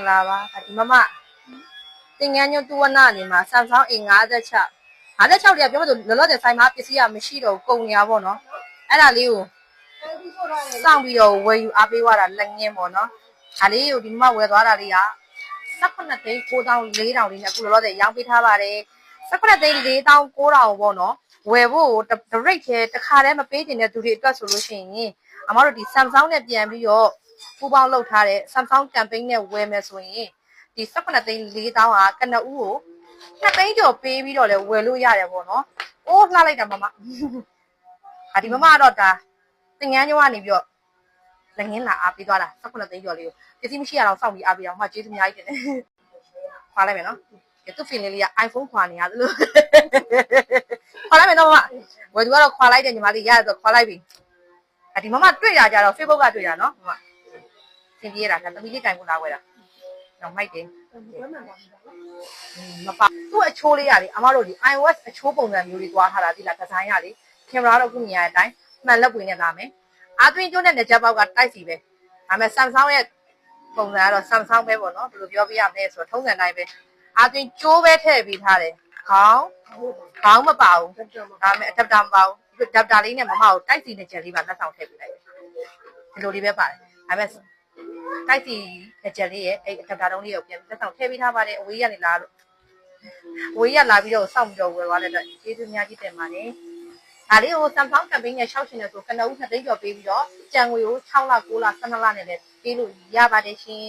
လာပါဒီမမတင်ငန်းညွတူဝနာနေမှာ Samsung A56 56တွေကပြောလို့လောလောဆယ်ဆိုင်မှာပစ္စည်းကမရှိတော့ကုန်နေရပါတော့အဲ့ဒါလေးကိုစောင့်ပြီးတော့ဝယ်ယူအားပေးသွားတာလက်ငင်းပေါ့နော်ဒါလေးကိုဒီမမဝယ်သွားတာလေးက18သိန်း9400လေးနဲ့အခုလောလောဆယ်ရောင်းပေးထားပါတယ်18သိန်း4900ပေါ့နော်ဝယ်ဖို့ direct ထဲတစ်ခါတည်းမပေးတင်တဲ့သူတွေအတွက်ဆိုလို့ရှိရင်အမတို့ဒီ Samsung နဲ့ပြန်ပြီးတော့ပူပေါင်းလုပ်ထားတဲ့ Samsung campaign နဲ့ဝယ်မယ်ဆိုရင်ဒီ18သိန်း4000ကကနဦးကို2သိန်းကျော်ပေးပြီးတော့လဲဝယ်လို့ရတယ်ပေါ့နော်။အိုးလှလိုက်တာမမ။ဒီမမကတော့ဒါတင်ငန်းကျောင်းကနေပြီးတော့လက်ငင်းလာအားပေးသွားတာ18သိန်းကျော်လေးကိုပစ္စည်းမရှိရအောင်စောင့်ပြီးအားပေးအောင်မှကျေးဇူးအများကြီးတင်တယ်။ခွာလိုက်မယ်နော်။သူ့ feeling လေးက iPhone ခွာနေရတယ်လို့ခွာလိုက်မယ်နော်မမဝယ်သူကတော့ခွာလိုက်တယ်ညီမလေးရတယ်ဆိုခွာလိုက်ပြီဒီမမတွေ့တာကြတော့ Facebook ကတွေ့တာနော်မမသင်ပြေးတာဒါသမီးလေးတိုင်ကိုလာဝယ်တာတော့မိုက်တယ်မပါသူ့အချိုးလေးရလေအမတို့ဒီ iOS အချိုးပုံစံမျိုးလေးတွားထားတာဒီလားဒီဇိုင်းရလေကင်မရာတော့ခုမြင်ရတဲ့အတိုင်းမှန်လက်ပွင့်နဲ့လာမယ်အာသွင်းကျိုးနဲ့လက်ချက်ပေါက်ကတိုက်စီပဲဒါပေမဲ့ Samsung ရဲ့ပုံစံကတော့ Samsung ပဲပေါ့နော်ဘယ်လိုပြောပြရမလဲဆိုတော့ထုံးစံတိုင်းပဲအာသွင်းကျိုးပဲထည့်ပေးထားတယ်ခေါင်းမပါဘူးဒါပေမဲ့ adapter မပါဘူး adapter လေးနဲ့မမကိုတိုက်စီနဲ့ချက်လေးပါလက်ဆောင်ထည့်ပေးလိုက်ဒီလိုလေးပဲပါတယ်ဒါပေမဲ့တိုက်စီချက်လေးရဲ့အဲ့ adapter တုံးလေးကိုပြန်လက်ဆောင်ထည့်ပေးထားပါတယ်အဝေးကနေလာလို့ဝေးရလာပြီးတော့စောင့်ပြီးတော့ဝယ်သွားတဲ့အတွက်ကျေးဇူးများကြီးတင်ပါတယ်ဒါလေးကို Samsung campaign နဲ့ရှောက်ရှင်နေဆိုကနဦး2သိန်းကျော်ပေးပြီးတော့ကြံငွေကို6လ9လ12လနဲ့လည်းပေးလို့ရပါတယ်ရှင်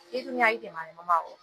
ကျေးဇူးများကြီးတင်ပါတယ်မမကို